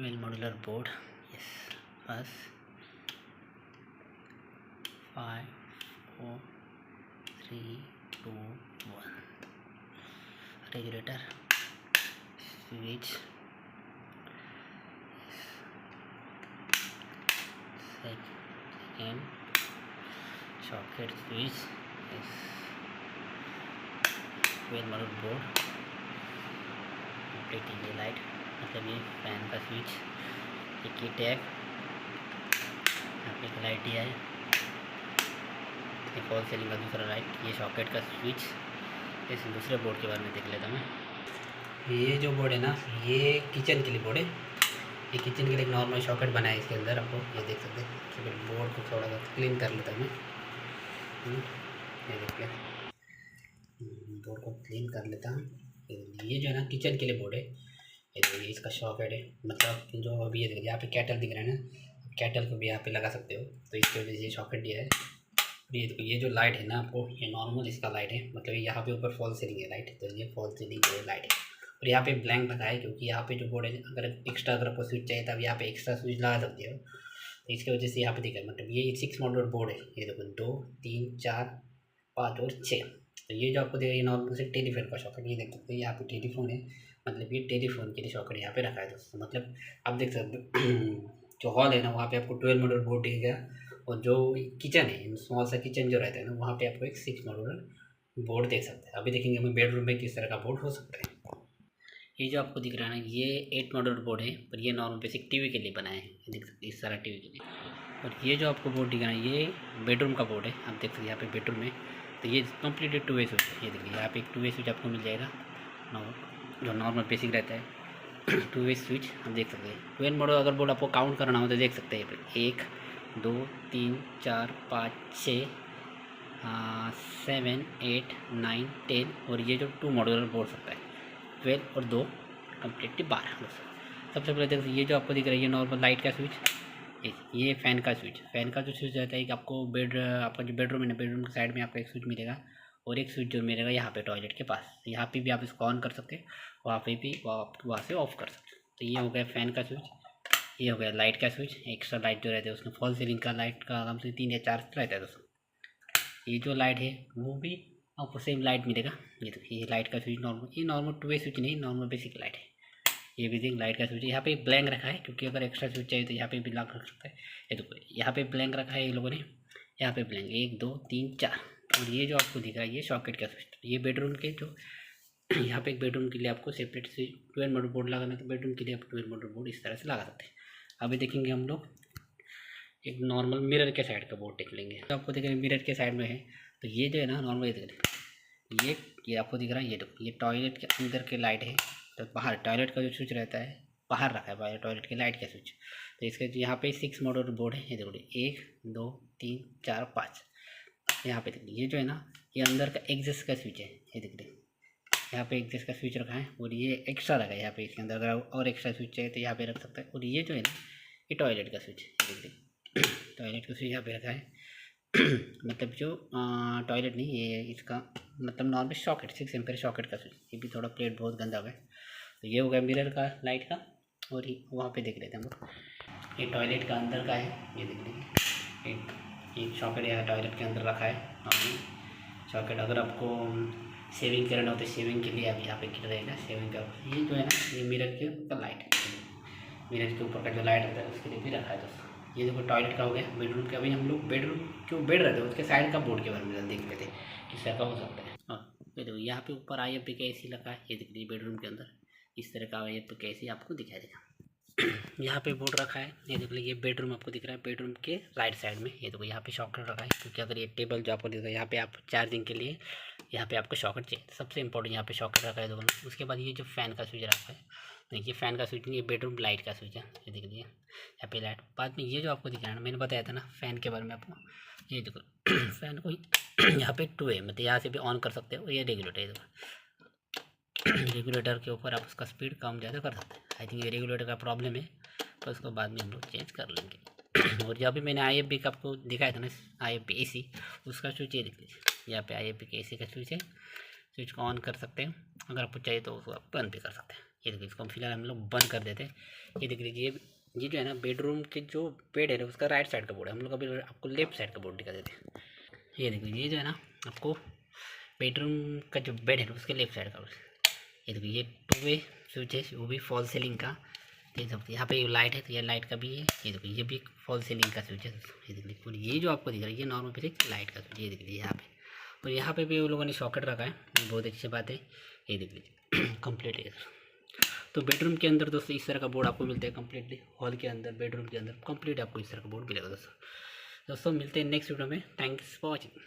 well modular board. Yes, first 5 4 3 2 1 regulator switch, second socket switch. Yes, well modular board, ये light मतलब ये fan का switch, एक ये टैग, यहाँ पे एक लाइट दिया है, एक फॉल सीलिंग का दूसरा लाइट, ये सॉकेट का स्विच। इस दूसरे बोर्ड के बारे में देख लेता हूँ मैं। ये जो बोर्ड है ना, ये किचन के लिए बोर्ड है। ये किचन के लिए एक नॉर्मल सॉकेट बना है इसके अंदर, आपको ये देख सकते हैं। तो बोर्ड को थोड़ा सा क्लीन कर लेता हूँ मैं। ये देखिए, बोर्ड को क्लीन कर लेता हूँ। ये जो है ना किचन के लिए बोर्ड है। ये इसका सॉकेट है, मतलब जो अभी ये यहाँ पे कैटल दिख रहा है ना, कैटल को भी यहाँ पे लगा सकते हो, तो इसकी वजह से ये सॉकेट दिया है। ये देखो, ये जो लाइट है ना आपको, ये नॉर्मल इसका लाइट है, मतलब यहाँ पे ऊपर फॉल सीलिंग है लाइट, तो ये फॉल सीलिंग है लाइट है। और यहाँ पे ब्लैंक रखा है, क्योंकि यहाँ पे जो बोर्ड है, अगर एक्स्ट्रा अगर आपको स्विच चाहिए तब यहाँ पे एक्स्ट्रा स्विच लगा सकते हो, तो इसकी वजह से यहाँ पे दिखा। मतलब ये 6 मॉडल बोर्ड है। ये देखो 2 3 4 5 और 6। तो ये जो आपको देखा, ये नॉर्मल से टेलीफोन का सॉकेट, ये देख सकते हैं यहाँ पे टेलीफोन है, मतलब ये टेलीफोन के लिए सॉकेट यहाँ पे रखा है दोस्तों। मतलब आप देख सकते जो हॉल है ना, वहाँ पे आपको 12 मॉडल बोर्ड दिखेगा, और जो किचन है, स्मॉल सा किचन जो रहता है ना, वहाँ पे आपको एक 6 मॉडल बोर्ड देख सकते हैं। अभी देखेंगे हमें बेडरूम में किस तरह का बोर्ड हो सकता है। ये जो आपको दिख रहा है ना, ये 8 मॉडल बोर्ड है, पर ये नॉर्मल बेसिक टीवी के लिए बना है, देख सकते हैं इस तरह टीवी के लिए। और ये जो आपको बोर्ड दिख रहा है, ये बेडरूम का बोर्ड है। आप देख सकते हैं यहाँ पे बेडरूम में, तो ये कम्प्लीटली 2 वे स्विच है। ये देखिए यहाँ पे एक 2 वे स्विच आपको मिल जाएगा, जो नॉर्मल बेसिक रहता है 2 वे स्विच। हम देख सकते हैं 12 मॉडल अगर बोर्ड आपको काउंट करना हो तो देख सकते हैं 1 2 3 4 5 6 7 8 9 10, और ये जो 2 मॉड्यूलर बोर्ड सकता है 12 और 2 कम्प्लीटली 12। सबसे पहले देखिए, ये जो आपको दिख रहा है, ये नॉर्मल लाइट का स्विच, ये फ़ैन का स्विच। फ़ैन का जो स्विच रहता है कि आपको आपका जो बेडरूम है ना, बेडरूम के साइड में आपको एक स्विच मिलेगा, और एक स्विच जो मिलेगा यहाँ पे टॉयलेट के पास। यहाँ पे भी आप इसको ऑन कर सकते हैं, वहाँ पे भी आप वहाँ से ऑफ कर सकते हैं। तो ये हो गया फ़ैन का स्विच। ये हो गया लाइट का स्विच। एक्स्ट्रा लाइट जो रहता है उसमें फॉल सीलिंग का लाइट का कम से 3 या 4 रहता है दोस्तों। ये जो लाइट है वो भी आपको सेम लाइट मिलेगा। ये देखिए, ये लाइट का स्विच नॉर्मल, ये नॉर्मल 2 वे स्विच नहीं, नॉर्मल बेसिक लाइट है। ये भी देख लाइट का स्विच, यहाँ पे ब्लैंक रखा है, क्योंकि अगर एक्स्ट्रा स्विच चाहिए तो यहाँ पे भी लॉक रख सकता है। ये देखो यहाँ पे ब्लैंक रखा है ये लोगों ने, यहाँ पे ब्लैंक 1 2 3 4। और ये जो आपको दिख रहा है, ये सॉकेट का स्विच। ये बेडरूम के जो यहाँ पे एक बेडरूम के लिए आपको सेपरेट से 12 मॉडल बोर्ड लगाना है, तो बेडरूम के लिए आप 12 मॉडल बोर्ड इस तरह से लगा सकते हैं। अभी देखेंगे हम लोग एक नॉर्मल मिरर के साइड का बोर्ड देख लेंगे। तो आपको देख रहे हैं मिरर के साइड में है, तो ये जो है ना नॉर्मल ये आपको दिख रहा है, ये देखो ये टॉयलेट के अंदर के लाइट है। तो बाहर टॉयलेट का जो स्विच रहता है बाहर रखा है, बाहर टॉयलेट के लाइट का स्विच। तो इसके यहाँ पे 6 मॉडल बोर्ड है। ये देखो 1 2 3 4 5। यहाँ पे देखिए, ये जो है ना, ये अंदर का एग्जस्ट का स्विच है। ये देख रहे यहाँ पे एग्जस्ट का स्विच रखा है, और ये एक्स्ट्रा रखा है यहाँ पे इसके अंदर। अगर और एक्स्ट्रा स्विच चाहिए तो यहाँ पे रख सकता है। और ये जो है ना, ये टॉयलेट का स्विच है। देख रहे टॉयलेट का स्विच यहाँ पे रखा है मतलब जो टॉयलेट नहीं, ये इसका मतलब नॉर्मल सॉकेट 6 एम्पीयर सॉकेट का स्विच। ये भी थोड़ा प्लेट बहुत गंदा हुआ है। तो ये हो गया मिरर का लाइट का। और वहाँ पे देख लेते हैं हम लोग, ये टॉयलेट का अंदर का है। ये देख लीजिए, एक सॉकेट यहाँ टॉयलेट के अंदर रखा है। सॉकेट अगर आपको शेविंग करना हो तो शेविंग के लिए अब यहाँ पे गिर रहेगा शेविंग का। ये जो है ना, ये मिरर के ऊपर लाइट है, मिरर के ऊपर का जो लाइट रहता है उसके लिए भी रखा है दोस्तों। ये देखो टॉयलेट का हो गया। बेडरूम का, अभी हम लोग बेडरूम जो बेड रहते हैं उसके साइड का बोर्ड के बारे में देख लेते हैं किस तरह का हो सकता है। हाँ, ये देखो यहाँ पे ऊपर IFP का AC लगा है। ये देख लीजिए बेडरूम के अंदर इस तरह का IFP का AC आपको दिखाई देगा। यहाँ पे बोर्ड रखा है। ये देख लीजिए बेडरूम आपको दिख रहा है, बेडरूम के राइट साइड में। ये देखो यहाँ पे सॉकेट रखा है, क्योंकि अगर ये टेबल जो आपको दिख रहा है यहाँ पे आप चार्जिंग के लिए यहाँ पे आपको सॉकेट चाहिए, सबसे इंपॉर्टेंट यहाँ पे सॉकेट रखा है दोनों। उसके बाद ये जो फ़ैन का स्विच रखा है, देखिए फ़ैन का स्विच नहीं, ये बेडरूम लाइट का स्विच है। ये देख लीजिए यहाँ पे लाइट। बाद में ये जो आपको दिख रहा है ना, मैंने बताया था ना फ़ैन के बारे में आपको, ये देखो फ़ैन को यहाँ पे 2 है, मतलब यहाँ से भी ऑन कर सकते हो। ये रेगुलेटर है, देखो रेगुलेटर के ऊपर आप उसका स्पीड कम ज़्यादा कर सकते हैं। आई थिंक ये रेगुलेटर का प्रॉब्लम है, तो उसको बाद में हम लोग चेंज कर लेंगे। और जब भी मैंने IFP का आपको दिखाया था ना, IFP AC, उसका स्विच ये देख लीजिए, यहाँ पे IFP के AC का स्विच है। स्विच को ऑन कर सकते हैं, अगर आपको चाहिए तो उसको आप बंद भी कर सकते हैं। ये देखिए इसको फिलहाल हम लोग बंद कर देते हैं। ये देख लीजिए ये जो है ना बेडरूम के जो बेड है ना उसका राइट साइड का बोर्ड है। हम लोग अभी आपको लेफ्ट साइड का बोर्ड दिखा देते हैं। ये देखिए ये जो है ना आपको बेडरूम का जो बेड है उसके लेफ्ट साइड का। ये देखिए ये 2 वे स्विच है, वो भी फॉल सीलिंग का। देख सकते हैं यहाँ पे लाइट है तो ये लाइट का भी है। ये देखिए ये भी फॉल सीलिंग का स्विच है। ये देखिए और ये जो आपको दिख रहा है ये नॉर्मल बेसिक लाइट का स्विच। ये देख लीजिए यहाँ पे, और यहाँ पे भी वो लोगों ने सॉकेट रखा है, बहुत अच्छी बात है। ये देख लीजिए कंप्लीट है। तो बेडरूम के अंदर दोस्तों इस तरह का बोर्ड आपको मिलता है कंप्लीटली। हॉल के अंदर बेडरूम के अंदर कंप्लीट आपको इस तरह का बोर्ड मिलेगा दोस्तों। मिलते हैं नेक्स्ट वीडियो में। Thanks for watching.